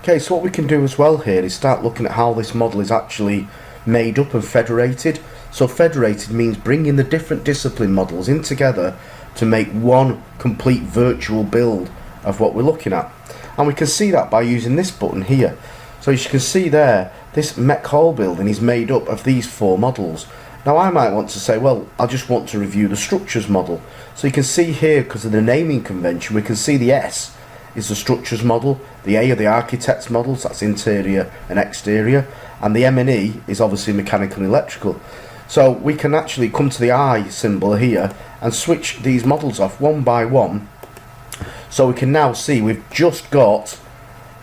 Okay, so what we can do as well here is start looking at how this model is actually made up and federated. So federated means bringing the different discipline models in together to make one complete virtual build of what we're looking at. And we can see that by using this button here. So as you can see there, this mech hall building is made up of these 4 models. Now I might want to say, well, I just want to review the structures model. So you can see here, because of the naming convention, we can see the S is the structures model, the A are the architects models, that's interior and exterior, and the M&E is obviously mechanical and electrical. So we can actually come to the I symbol here and switch these models off one by one. So we can now see we've just got,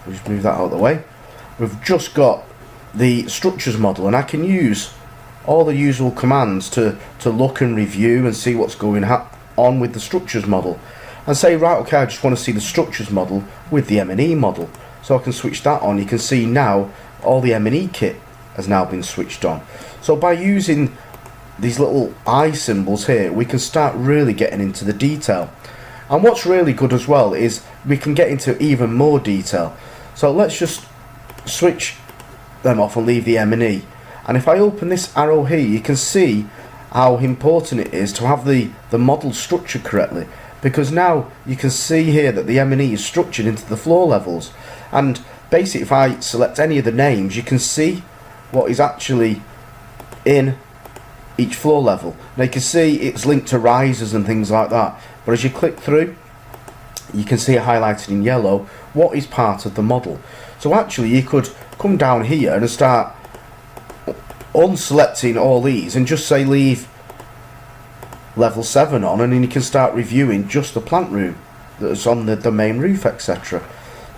we'll just move that out of the way, we've just got the structures model, and I can use all the usual commands to look and review and see what's going on with the structures model, and say, right, okay, I just want to see the structures model with the M&E model. So I can switch that on. You can see now all the M&E kit has now been switched on. So by using these little I symbols here, we can start really getting into the detail. And what's really good as well is we can get into even more detail. So let's just switch them off and leave the M&E. And if I open this arrow here, you can see how important it is to have the model structured correctly, because now you can see here that the M&E is structured into the floor levels. And basically if I select any of the names, you can see what is actually in each floor level. Now you can see it's linked to risers and things like that, but as you click through, you can see it highlighted in yellow what is part of the model. So actually you could come down here and start unselecting all these and just say leave level 7 on, and then you can start reviewing just the plant room that's on the main roof, etc.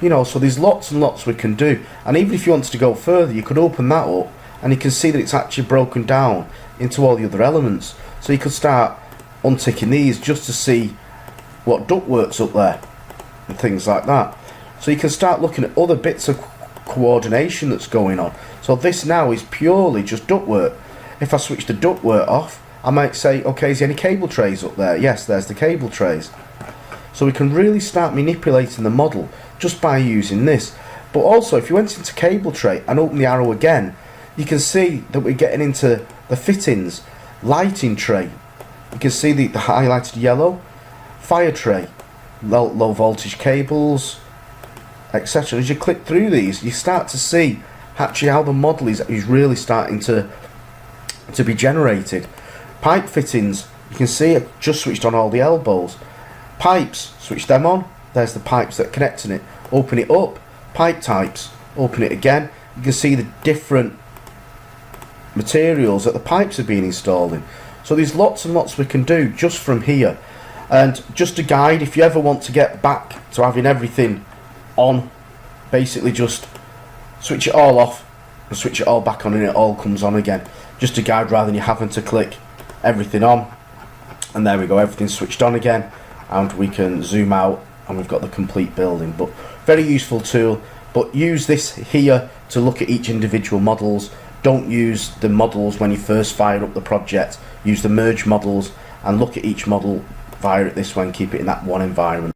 You know, so there's lots and lots we can do. And even if you wanted to go further, you could open that up and you can see that it's actually broken down into all the other elements. So you could start unticking these just to see what ductwork's up there and things like that. So you can start looking at other bits of coordination that's going on. So this now is purely just ductwork. If I switch the ductwork off, I might say, okay, is there any cable trays up there? Yes, there's the cable trays. So we can really start manipulating the model just by using this. But also, if you went into cable tray and open the arrow again, you can see that we're getting into the fittings, lighting tray. You can see the highlighted yellow, fire tray, low voltage cables, etc. As you click through these, you start to see actually how the model is really starting to be generated. Pipe fittings, you can see it just switched on all the elbows. Pipes, switch them on, there's the pipes that are connecting it. Open it up, pipe types, open it again, you can see the different materials that the pipes are being installed in. So there's lots and lots we can do just from here. And just a guide, if you ever want to get back to having everything on, basically just switch it all off and switch it all back on and it all comes on again. Just a guide rather than you having to click everything on. And there we go, everything's switched on again, and we can zoom out and we've got the complete building. But very useful tool, but use this here to look at each individual models. Don't use the models when you first fire up the project. Use the merge models and look at each model via it this way and keep it in that one environment.